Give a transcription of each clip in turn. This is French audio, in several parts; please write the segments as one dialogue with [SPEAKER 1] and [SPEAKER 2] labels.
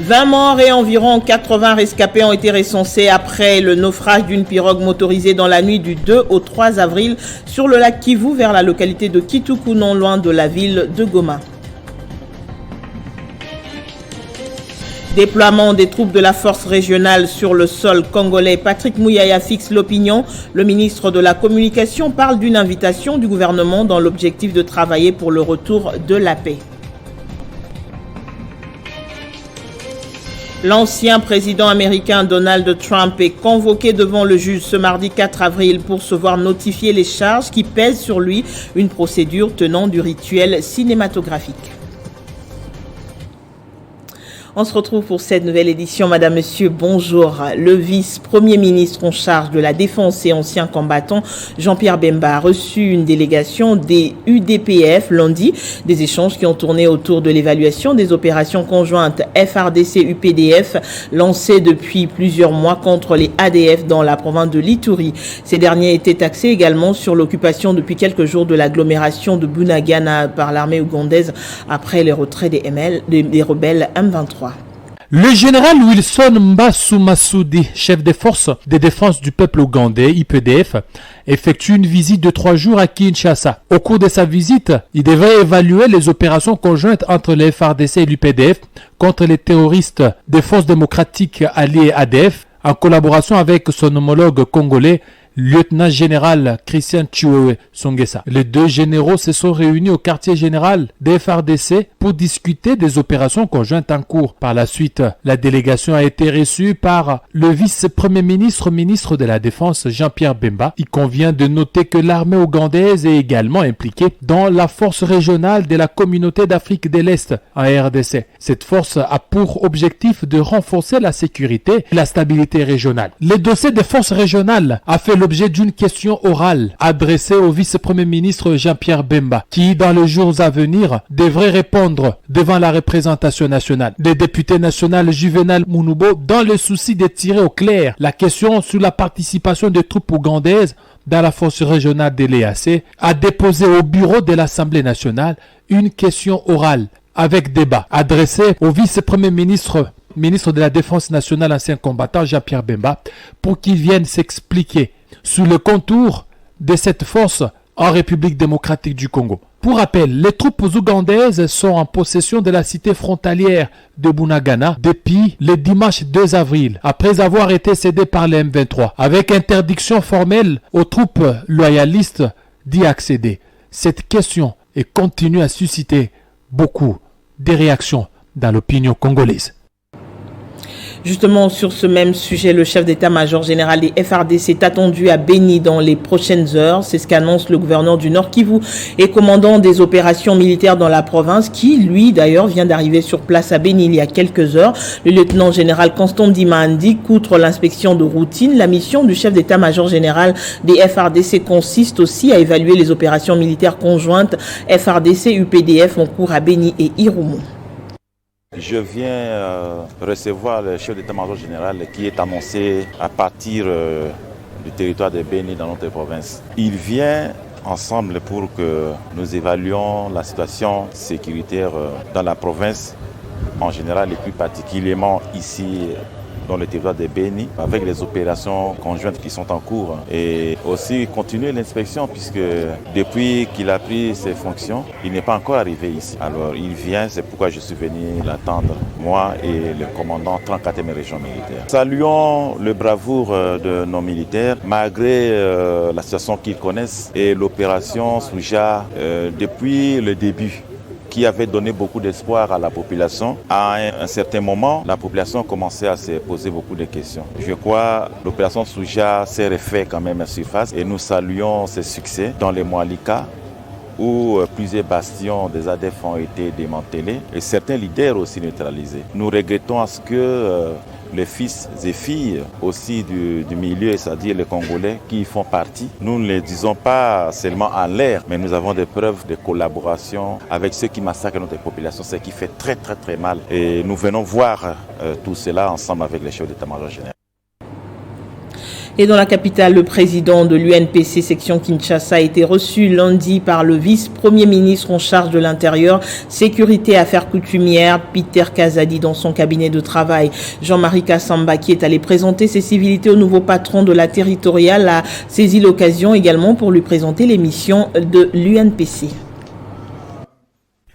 [SPEAKER 1] 20 morts et environ 80 rescapés ont été recensés après le naufrage d'une pirogue motorisée dans la nuit du 2 au 3 avril sur le lac Kivu vers la localité de Kituku, non loin de la ville de Goma. Déploiement des troupes de la force régionale sur le sol congolais. Patrick Mouyaya fixe l'opinion. Le ministre de la Communication parle d'une invitation du gouvernement dans l'objectif de travailler pour le retour de la paix. L'ancien président américain Donald Trump est convoqué devant le juge ce mardi 4 avril pour se voir notifier les charges qui pèsent sur lui, une procédure tenant du rituel cinématographique. On se retrouve pour cette nouvelle édition. Madame, Monsieur, bonjour. Le vice-premier ministre en charge de la défense et ancien combattant, Jean-Pierre Bemba, a reçu une délégation des UDPF lundi. Des échanges qui ont tourné autour de l'évaluation des opérations conjointes FRDC-UPDF lancées depuis plusieurs mois contre les ADF dans la province de l'Ituri. Ces derniers étaient axés également sur l'occupation depuis quelques jours de l'agglomération de Bunagana par l'armée ougandaise après le retrait des rebelles M23.
[SPEAKER 2] Le général Wilson Mbasu Massoudi, chef des forces de défense du peuple ougandais, IPDF, effectue une visite de 3 jours à Kinshasa. Au cours de sa visite, il devrait évaluer les opérations conjointes entre les FARDC et l'UPDF contre les terroristes des forces démocratiques alliées ADF, en collaboration avec son homologue congolais, lieutenant-général Christian Chiwewe Songesa. Les deux généraux se sont réunis au quartier général des FARDC pour discuter des opérations conjointes en cours. Par la suite, la délégation a été reçue par le vice-premier ministre, ministre de la Défense, Jean-Pierre Bemba. Il convient de noter que l'armée ougandaise est également impliquée dans la force régionale de la communauté d'Afrique de l'Est en RDC. Cette force a pour objectif de renforcer la sécurité et la stabilité régionale. Le dossier des forces régionales a fait l'objet d'une question orale adressée au vice-premier ministre Jean-Pierre Bemba, qui, dans les jours à venir, devrait répondre devant la représentation nationale. Le député national Juvenal Munubo, dans le souci de tirer au clair la question sur la participation des troupes ougandaises dans la force régionale de l'EAC, a déposé au bureau de l'Assemblée nationale une question orale avec débat adressée au vice-premier ministre de la Défense nationale, ancien combattant Jean-Pierre Bemba, pour qu'il vienne s'expliquer sur le contour de cette force en République démocratique du Congo. Pour rappel, les troupes ougandaises sont en possession de la cité frontalière de Bunagana depuis le dimanche 2 avril, après avoir été cédées par les M23, avec interdiction formelle aux troupes loyalistes d'y accéder. Cette question continue à susciter beaucoup de réactions dans l'opinion congolaise.
[SPEAKER 1] Justement, sur ce même sujet, le chef d'état-major général des FARDC est attendu à Béni dans les prochaines heures. C'est ce qu'annonce le gouverneur du Nord Kivu et commandant des opérations militaires dans la province, qui, lui, d'ailleurs, vient d'arriver sur place à Béni il y a quelques heures. Le lieutenant général Constant Ndima indique qu'outre l'inspection de routine, la mission du chef d'état-major général des FARDC consiste aussi à évaluer les opérations militaires conjointes FARDC-UPDF en cours à Béni et Irumu.
[SPEAKER 3] Je viens recevoir le chef d'état-major général qui est annoncé à partir du territoire de Béni dans notre province. Il vient ensemble pour que nous évaluions la situation sécuritaire dans la province en général et plus particulièrement ici dans le territoire de Béni avec les opérations conjointes qui sont en cours et aussi continuer l'inspection puisque depuis qu'il a pris ses fonctions, il n'est pas encore arrivé ici. Alors il vient, c'est pourquoi je suis venu l'attendre, moi et le commandant 34e région militaire. Saluons le bravoure de nos militaires malgré la situation qu'ils connaissent et l'opération Souja depuis le début, qui avait donné beaucoup d'espoir à la population. À un certain moment, la population commençait à se poser beaucoup de questions. Je crois que l'opération Souja s'est refait quand même à surface et nous saluons ses succès dans les Moalika où plusieurs bastions des ADF ont été démantelés et certains leaders aussi neutralisés. Nous regrettons à ce que les fils et filles aussi du milieu, c'est-à-dire les Congolais qui y font partie. Nous ne les disons pas seulement en l'air, mais nous avons des preuves de collaboration avec ceux qui massacrent notre population, ce qui fait très très très mal. Et nous venons voir tout cela ensemble avec les chefs d'état-major général.
[SPEAKER 1] Et dans la capitale, le président de l'UNPC section Kinshasa a été reçu lundi par le vice-premier ministre en charge de l'Intérieur, Sécurité et Affaires coutumières, Peter Kazadi, dans son cabinet de travail. Jean-Marie Kassamba, qui est allé présenter ses civilités au nouveau patron de la territoriale, a saisi l'occasion également pour lui présenter les missions de l'UNPC.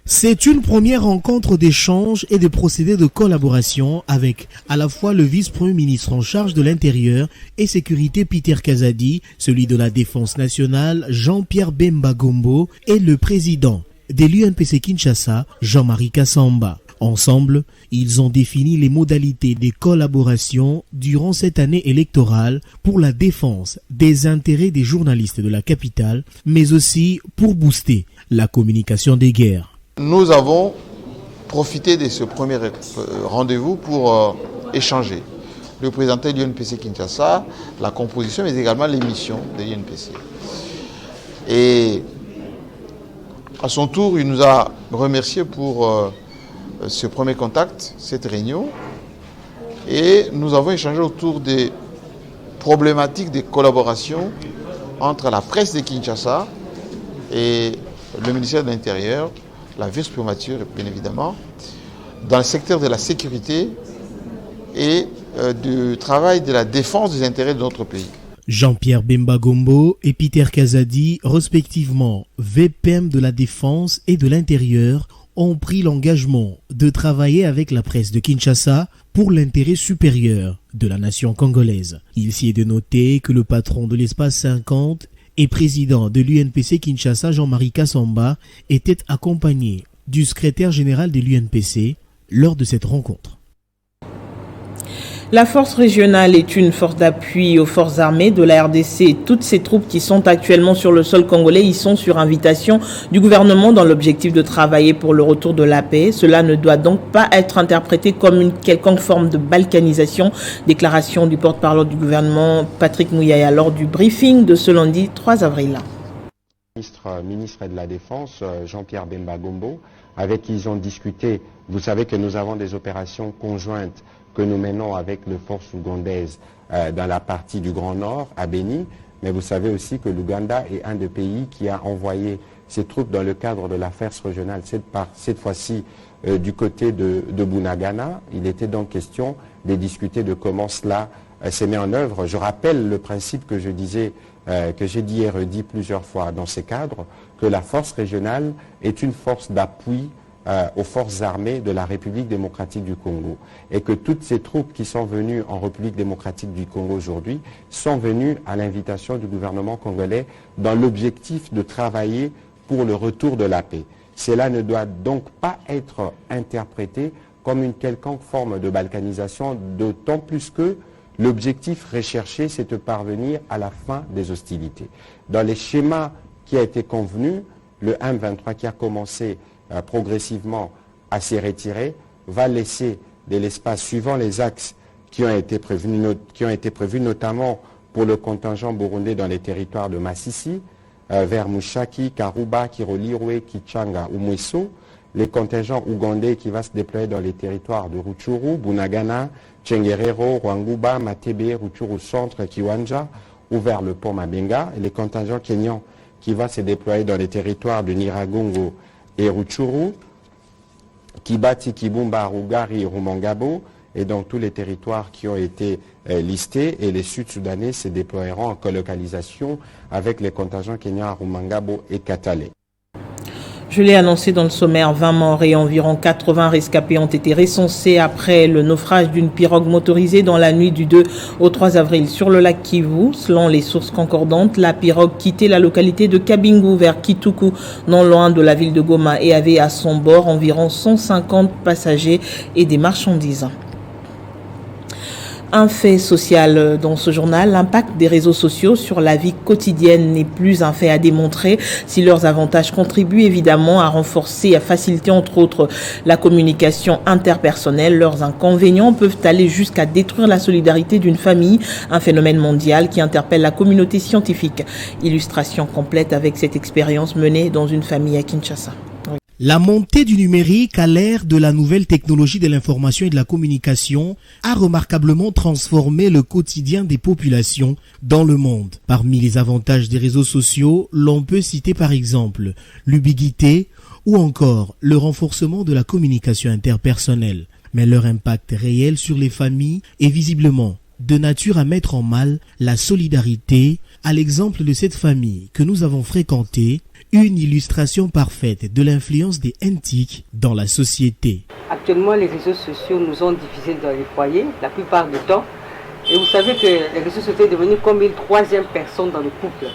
[SPEAKER 4] C'est une première rencontre d'échange et de procédés de collaboration avec à la fois le vice-premier ministre en charge de l'Intérieur et Sécurité Peter Kazadi, celui de la Défense nationale Jean-Pierre Bemba Gombo et le président de l'UNPC Kinshasa Jean-Marie Kassamba. Ensemble, ils ont défini les modalités de collaboration durant cette année électorale pour la défense des intérêts des journalistes de la capitale, mais aussi pour booster la communication des guerres.
[SPEAKER 5] Nous avons profité de ce premier rendez-vous pour échanger, lui présenter l'UNPC Kinshasa, la composition, mais également les missions de l'UNPC. Et à son tour, il nous a remercié pour ce premier contact, cette réunion. Et nous avons échangé autour des problématiques de collaboration entre la presse de Kinshasa et le ministère de l'Intérieur, la vice-primature, bien évidemment, dans le secteur de la sécurité et du travail de la défense des intérêts de notre pays.
[SPEAKER 4] Jean-Pierre Bemba Gombo et Peter Kazadi, respectivement VPM de la Défense et de l'Intérieur, ont pris l'engagement de travailler avec la presse de Kinshasa pour l'intérêt supérieur de la nation congolaise. Il s'y est de noter que le patron de l'espace 50 et président de l'UNPC Kinshasa, Jean-Marie Kassamba, était accompagné du secrétaire général de l'UNPC lors de cette rencontre.
[SPEAKER 1] La force régionale est une force d'appui aux forces armées de la RDC. Toutes ces troupes qui sont actuellement sur le sol congolais y sont sur invitation du gouvernement dans l'objectif de travailler pour le retour de la paix. Cela ne doit donc pas être interprété comme une quelconque forme de balkanisation. Déclaration du porte-parole du gouvernement Patrick Mouyaya lors du briefing de ce lundi 3 avril.
[SPEAKER 6] Ministre de la Défense, Jean-Pierre Bemba Gombo, avec qui ils ont discuté. Vous savez que nous avons des opérations conjointes que nous menons avec les forces ougandaises dans la partie du Grand Nord, à Beni. Mais vous savez aussi que l'Ouganda est un des pays qui a envoyé ses troupes dans le cadre de la force régionale, cette fois-ci du côté de Bunagana. Il était donc question de discuter de comment cela s'est mis en œuvre. Je rappelle le principe que je disais, que j'ai dit et redit plusieurs fois dans ces cadres, que la force régionale est une force d'appui aux forces armées de la République démocratique du Congo. Et que toutes ces troupes qui sont venues en République démocratique du Congo aujourd'hui sont venues à l'invitation du gouvernement congolais dans l'objectif de travailler pour le retour de la paix. Cela ne doit donc pas être interprété comme une quelconque forme de balkanisation, d'autant plus que l'objectif recherché, c'est de parvenir à la fin des hostilités. Dans les schémas qui a été convenu, le M23 qui a commencé progressivement à s'y retirer, va laisser de l'espace suivant les axes qui ont été prévus notamment pour le contingent burundais dans les territoires de Massissi, vers Mushaki, Karuba, Kirolirwe, Kichanga ou Mweso, les contingents ougandais qui vont se déployer dans les territoires de Rutshuru, Bunagana, Tchengerero, Rwanguba, Matebe, Rutshuru Centre, Kiwanja, ou vers le pont Mabenga, et les contingents kenyans qui vont se déployer dans les territoires de Niragongo et Rutshuru, Kibati, Kibumba, Rugari, Rumangabo, et dans tous les territoires qui ont été listés, et les Sud-Soudanais se déploieront en colocalisation avec les contingents kenyans à Rumangabo et Katale.
[SPEAKER 1] Je l'ai annoncé dans le sommaire, 20 morts et environ 80 rescapés ont été recensés après le naufrage d'une pirogue motorisée dans la nuit du 2 au 3 avril sur le lac Kivu. Selon les sources concordantes, la pirogue quittait la localité de Kabingu vers Kituku, non loin de la ville de Goma, et avait à son bord environ 150 passagers et des marchandises. Un fait social dans ce journal, l'impact des réseaux sociaux sur la vie quotidienne n'est plus un fait à démontrer. Si leurs avantages contribuent évidemment à renforcer et à faciliter entre autres la communication interpersonnelle, leurs inconvénients peuvent aller jusqu'à détruire la solidarité d'une famille, un phénomène mondial qui interpelle la communauté scientifique. Illustration complète avec cette expérience menée dans une famille à Kinshasa. Oui.
[SPEAKER 4] La montée du numérique à l'ère de la nouvelle technologie de l'information et de la communication a remarquablement transformé le quotidien des populations dans le monde. Parmi les avantages des réseaux sociaux, l'on peut citer par exemple l'ubiquité ou encore le renforcement de la communication interpersonnelle. Mais leur impact réel sur les familles est visiblement de nature à mettre en mal la solidarité, à l'exemple de cette famille que nous avons fréquentée, une illustration parfaite de l'influence des NTIC dans la société.
[SPEAKER 7] Actuellement, les réseaux sociaux nous ont divisés dans les foyers, la plupart du temps. Et vous savez que les réseaux sociaux sont devenus comme une troisième personne dans le couple.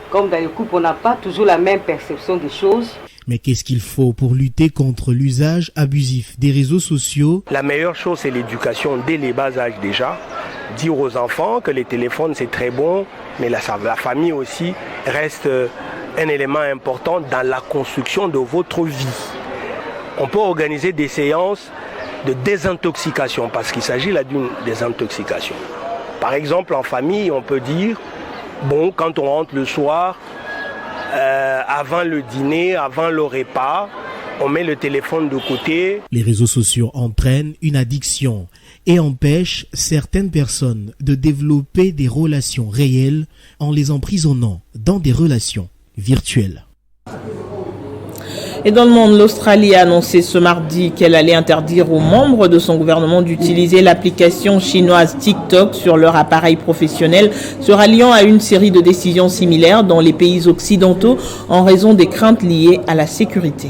[SPEAKER 7] Comme dans le couple, on n'a pas toujours la même perception des choses.
[SPEAKER 4] Mais qu'est-ce qu'il faut pour lutter contre l'usage abusif des réseaux sociaux?
[SPEAKER 8] La meilleure chose, c'est l'éducation dès les bas âges déjà. Dire aux enfants que les téléphones, c'est très bon, mais la famille aussi reste un élément important dans la construction de votre vie. On peut organiser des séances de désintoxication, parce qu'il s'agit là d'une désintoxication. Par exemple, en famille, on peut dire, bon, quand on rentre le soir, avant le dîner, avant le repas, on met le téléphone de côté.
[SPEAKER 4] Les réseaux sociaux entraînent une addiction et empêchent certaines personnes de développer des relations réelles en les emprisonnant dans des relations virtuelles.
[SPEAKER 1] Et dans le monde, l'Australie a annoncé ce mardi qu'elle allait interdire aux membres de son gouvernement d'utiliser l'application chinoise TikTok sur leur appareil professionnel, se ralliant à une série de décisions similaires dans les pays occidentaux en raison des craintes liées à la sécurité.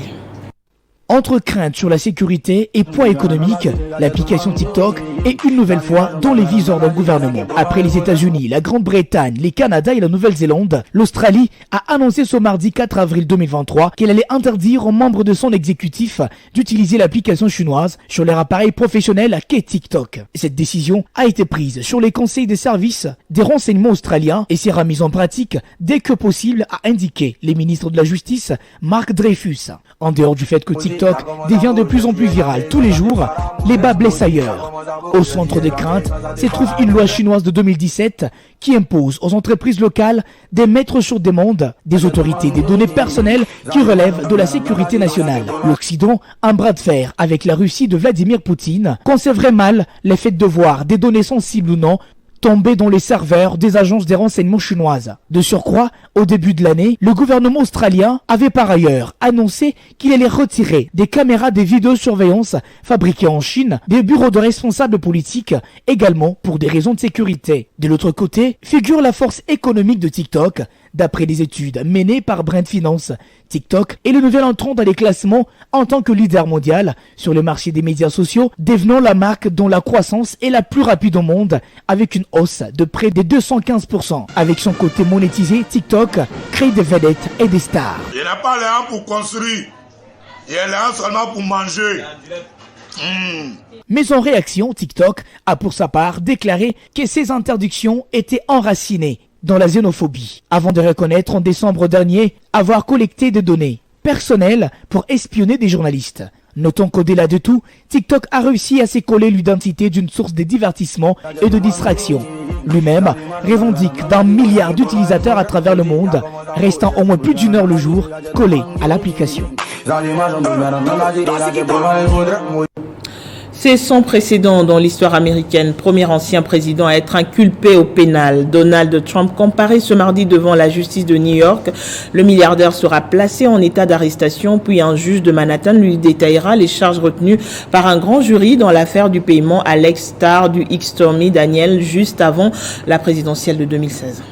[SPEAKER 9] Entre craintes sur la sécurité et poids économique, l'application TikTok est une nouvelle fois dans les viseurs d'un gouvernement. Après les États-Unis, la Grande-Bretagne, les Canada et la Nouvelle-Zélande, l'Australie a annoncé ce mardi 4 avril 2023 qu'elle allait interdire aux membres de son exécutif d'utiliser l'application chinoise sur leur appareil professionnel qu'est TikTok. Cette décision a été prise sur les conseils des services des renseignements australiens et sera mise en pratique dès que possible, a indiqué les ministres de la Justice Mark Dreyfus. En dehors du fait que TikTok devient de plus en plus viral tous les jours, les bas blessent ailleurs. Au centre des craintes se trouve une loi chinoise de 2017 qui impose aux entreprises locales de mettre sur demande des autorités des données personnelles qui relèvent de la sécurité nationale. L'Occident, un bras de fer avec la Russie de Vladimir Poutine, concevrait mal le fait de voir des données sensibles ou non tomber dans les serveurs des agences des renseignements chinoises. De surcroît, au début de l'année, le gouvernement australien avait par ailleurs annoncé qu'il allait retirer des caméras de vidéosurveillance fabriquées en Chine des bureaux de responsables politiques, également pour des raisons de sécurité. De l'autre côté, figure la force économique de TikTok. D'après des études menées par Brand Finance, TikTok est le nouvel entrant dans les classements en tant que leader mondial sur le marché des médias sociaux, devenant la marque dont la croissance est la plus rapide au monde, avec une hausse de près de 215%. Avec son côté monétisé, TikTok crée des vedettes et des stars.
[SPEAKER 10] Il n'a pas l'air pour construire, il a l'air seulement pour manger.
[SPEAKER 9] Mais en réaction, TikTok a pour sa part déclaré que ces interdictions étaient enracinées dans la xénophobie, avant de reconnaître en décembre dernier avoir collecté des données personnelles pour espionner des journalistes. Notons qu'au-delà de tout, TikTok a réussi à s'écoller l'identité d'une source de divertissement et de distraction. Lui-même revendique d'1 milliard d'utilisateurs à travers le monde, restant au moins plus d'1 heure le jour collé à l'application.
[SPEAKER 1] C'est sans précédent dans l'histoire américaine. Premier ancien président à être inculpé au pénal. Donald Trump comparé ce mardi devant la justice de New York. Le milliardaire sera placé en état d'arrestation, puis un juge de Manhattan lui détaillera les charges retenues par un grand jury dans l'affaire du paiement à l'ex-star du X Stormy Daniels juste avant la présidentielle de 2016.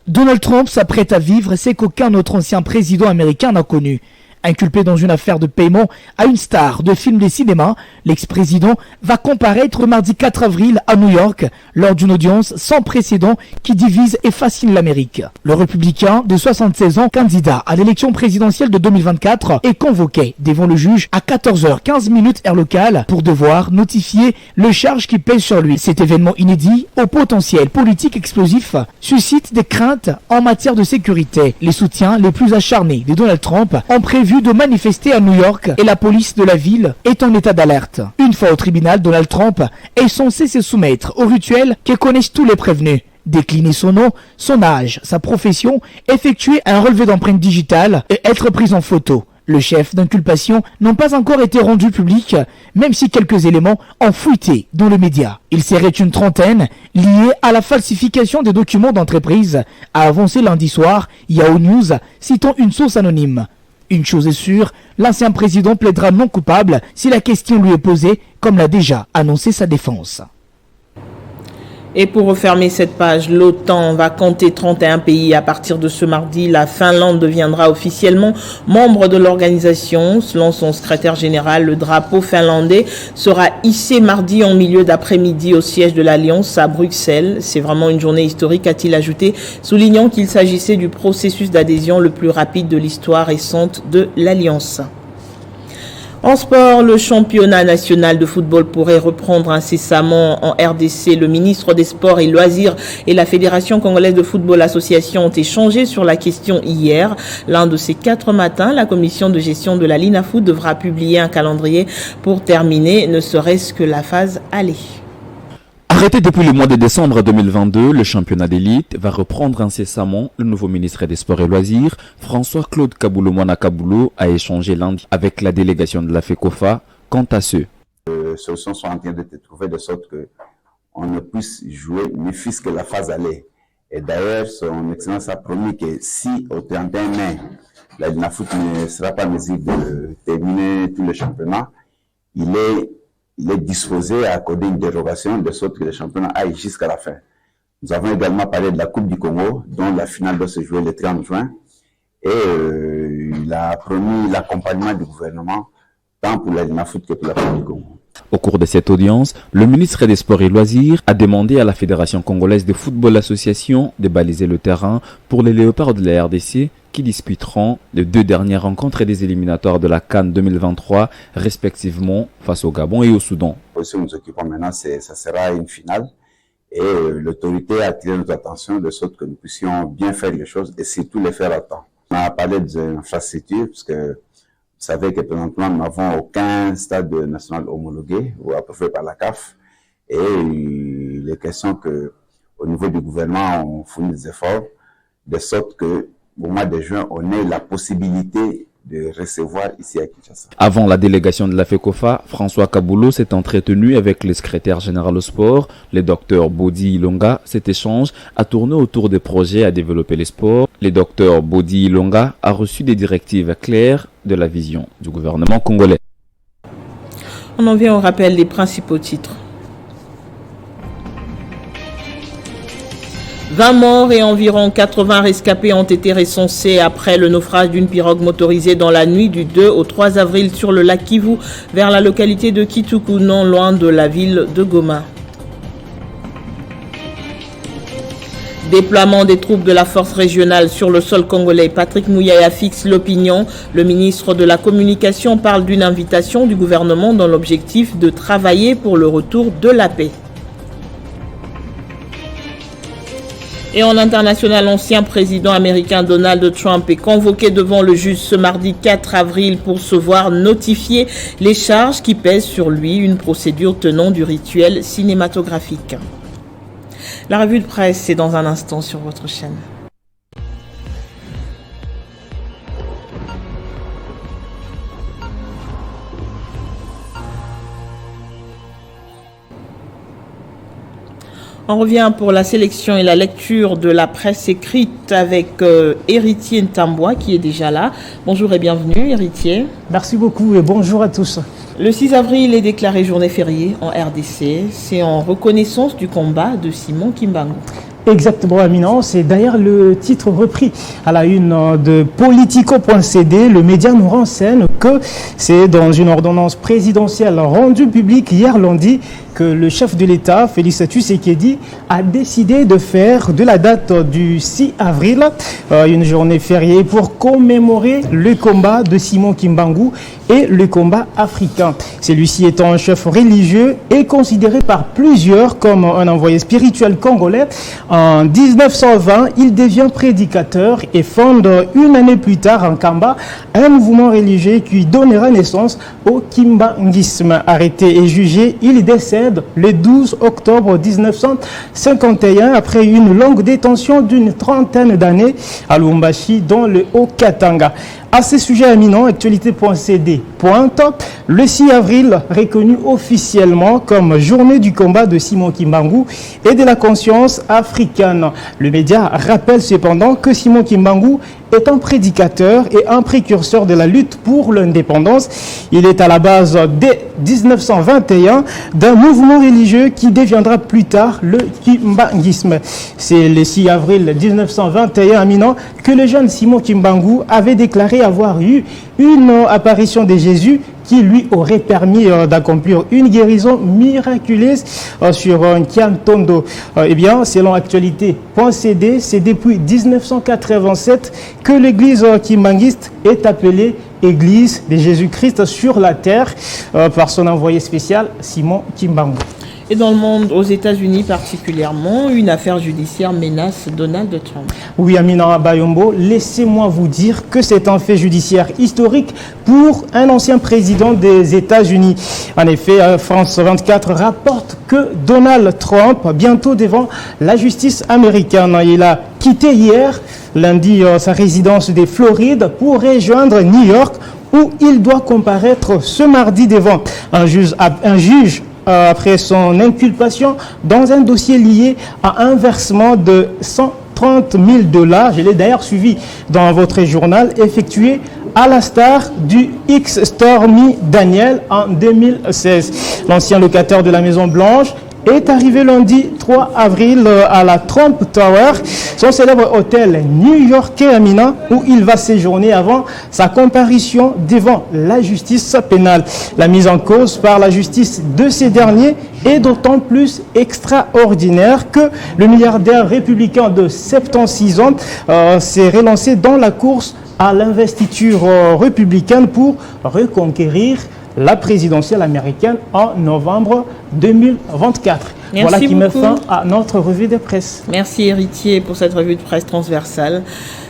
[SPEAKER 9] Donald Trump s'apprête à vivre ce qu'aucun autre ancien président américain n'a connu. Inculpé dans une affaire de paiement à une star de films de cinéma, l'ex-président va comparaître mardi 4 avril à New York lors d'une audience sans précédent qui divise et fascine l'Amérique. Le républicain de 76 ans, candidat à l'élection présidentielle de 2024, est convoqué devant le juge à 14h15 heure locale pour devoir notifier le charge qui pèse sur lui. Cet événement inédit, au potentiel politique explosif, suscite des craintes en matière de sécurité. Les soutiens les plus acharnés de Donald Trump ont prévu de manifester à New York et la police de la ville est en état d'alerte. Une fois au tribunal, Donald Trump est censé se soumettre au rituel que connaissent tous les prévenus. Décliner son nom, son âge, sa profession, effectuer un relevé d'empreinte digitale et être pris en photo. Le chef d'inculpation n'ont pas encore été rendu public, même si quelques éléments ont fuité dans le média. Il serait une trentaine liés à la falsification des documents d'entreprise, a avancé lundi soir Yahoo News, citant une source anonyme. Une chose est sûre, l'ancien président plaidera non coupable si la question lui est posée, comme l'a déjà annoncé sa défense.
[SPEAKER 1] Et pour refermer cette page, l'OTAN va compter 31 pays. À partir de ce mardi, la Finlande deviendra officiellement membre de l'organisation. Selon son secrétaire général, le drapeau finlandais sera hissé mardi en milieu d'après-midi au siège de l'Alliance à Bruxelles. C'est vraiment une journée historique, a-t-il ajouté, soulignant qu'il s'agissait du processus d'adhésion le plus rapide de l'histoire récente de l'Alliance. En sport, le championnat national de football pourrait reprendre incessamment en RDC. Le ministre des Sports et Loisirs et la Fédération congolaise de football association ont échangé sur la question hier. L'un de ces 4 matins, la commission de gestion de la Linafoot devra publier un calendrier pour terminer, ne serait-ce que la phase aller.
[SPEAKER 11] Arrêté depuis le mois de décembre 2022, le championnat d'élite va reprendre incessamment. Le nouveau ministre des Sports et Loisirs, François-Claude Kaboulou-Mwana Kaboulou, a échangé lundi avec la délégation de la FECOFA quant à ce.
[SPEAKER 12] Les solutions sont en train de trouver de sorte qu'on ne puisse jouer ne fût-ce que la phase aller. Et d'ailleurs, son Excellence a promis que si au 31 mai, la Linafoot ne sera pas en mesure de terminer tout le championnat, il est disposé à accorder une dérogation de sorte que le championnat aille jusqu'à la fin. Nous avons également parlé de la Coupe du Congo, dont la finale doit se jouer le 30 juin. Et il a promis l'accompagnement du gouvernement, tant pour la Linafoot que pour la Coupe du Congo.
[SPEAKER 11] Au cours de cette audience, le ministre des Sports et Loisirs a demandé à la Fédération congolaise de football association de baliser le terrain pour les léopards de la RDC qui disputeront les 2 dernières rencontres des éliminatoires de la CAN 2023, respectivement face au Gabon et au Soudan.
[SPEAKER 12] La position que nous occupons maintenant, ça sera une finale. Et l'autorité a attiré notre attention de sorte que nous puissions bien faire les choses et surtout les faire à temps. On a parlé des infrastructures, parce que vous savez que présentement, nous n'avons aucun stade national homologué ou approuvé par la CAF. Et il est question que, au niveau du gouvernement, on fournit des efforts de sorte que au mois de juin, on ait la possibilité de recevoir ici à Kinshasa.
[SPEAKER 11] Avant la délégation de la FECOFA, François Kaboulou s'est entretenu avec le secrétaire général au sport, le docteur Bodi Ilonga. Cet échange a tourné autour des projets à développer les sports. Le docteur Bodi Ilonga a reçu des directives claires de la vision du gouvernement congolais.
[SPEAKER 1] On en vient au rappel des principaux titres. 20 morts et environ 80 rescapés ont été recensés après le naufrage d'une pirogue motorisée dans la nuit du 2 au 3 avril sur le lac Kivu vers la localité de Kituku, non loin de la ville de Goma. Déploiement des troupes de la force régionale sur le sol congolais. Patrick Mouyaya fixe l'opinion. Le ministre de la Communication parle d'une invitation du gouvernement dans l'objectif de travailler pour le retour de la paix. Et en international, l'ancien président américain Donald Trump est convoqué devant le juge ce mardi 4 avril pour se voir notifier les charges qui pèsent sur lui, une procédure tenant du rituel cinématographique. La revue de presse, c'est dans un instant sur votre chaîne. On revient pour la sélection et la lecture de la presse écrite avec Héritier Ntambois qui est déjà là. Bonjour et bienvenue Héritier.
[SPEAKER 13] Merci beaucoup et bonjour à tous.
[SPEAKER 1] Le 6 avril est déclaré journée fériée en RDC. C'est en reconnaissance du combat de Simon Kimbangu.
[SPEAKER 13] Exactement, Aminan. C'est d'ailleurs le titre repris à la une de Politico.cd. Le média nous renseigne que c'est dans une ordonnance présidentielle rendue publique hier lundi que le chef de l'État, Félix Tshisekedi, a décidé de faire de la date du 6 avril une journée fériée pour commémorer le combat de Simon Kimbangu et le combat africain. Celui-ci étant un chef religieux et considéré par plusieurs comme un envoyé spirituel congolais. En 1920, il devient prédicateur et fonde une année plus tard en Kamba un mouvement religieux qui donnera naissance au kimbanguisme. Arrêté et jugé, il décède le 12 octobre 1951 après une longue détention d'une trentaine d'années à Lubumbashi dans le Haut-Katanga. À ces sujets éminents, actualité.cd pointe le 6 avril reconnu officiellement comme journée du combat de Simon Kimbangu et de la conscience africaine. Le média rappelle cependant que Simon Kimbangu est un prédicateur et un précurseur de la lutte pour l'indépendance. Il est à la base dès 1921 d'un mouvement religieux qui deviendra plus tard le Kimbanguisme. C'est le 6 avril 1921 à Milan que le jeune Simon Kimbangu avait déclaré avoir eu une apparition de Jésus qui lui aurait permis d'accomplir une guérison miraculeuse sur Kiantondo. Eh bien, selon actualité.cd, c'est depuis 1987 que l'église kimbanguiste est appelée Église de Jésus-Christ sur la terre par son envoyé spécial Simon Kimbangu.
[SPEAKER 1] Et dans le monde, aux États-Unis particulièrement, une affaire judiciaire menace Donald Trump.
[SPEAKER 13] Oui, Amina Bayombo, laissez-moi vous dire que c'est un fait judiciaire historique pour un ancien président des États-Unis. En effet, France 24 rapporte que Donald Trump, bientôt devant la justice américaine, il a quitté hier, lundi, sa résidence de Floride pour rejoindre New York, où il doit comparaître ce mardi devant un juge après son inculpation dans un dossier lié à un versement de $130 000, je l'ai d'ailleurs suivi dans votre journal, effectué à la star du X-Stormy Daniel en 2016. L'ancien locataire de la Maison Blanche est arrivé lundi 3 avril à la Trump Tower, son célèbre hôtel new-yorkais Amina, où il va séjourner avant sa comparution devant la justice pénale. La mise en cause par la justice de ces derniers est d'autant plus extraordinaire que le milliardaire républicain de 76 ans s'est relancé dans la course à l'investiture républicaine pour reconquérir la présidentielle américaine en novembre 2024.
[SPEAKER 1] Merci
[SPEAKER 13] voilà qui met
[SPEAKER 1] beaucoup.
[SPEAKER 13] fin à notre revue de presse.
[SPEAKER 1] Merci Héritier pour cette revue de presse transversale.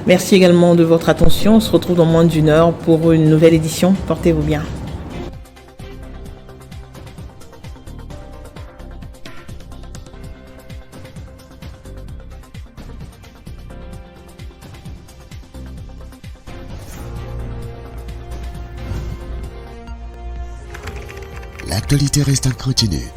[SPEAKER 1] Merci également de votre attention. On se retrouve dans moins d'une heure pour une nouvelle édition. Portez-vous bien.
[SPEAKER 14] L'actualité reste incontinue.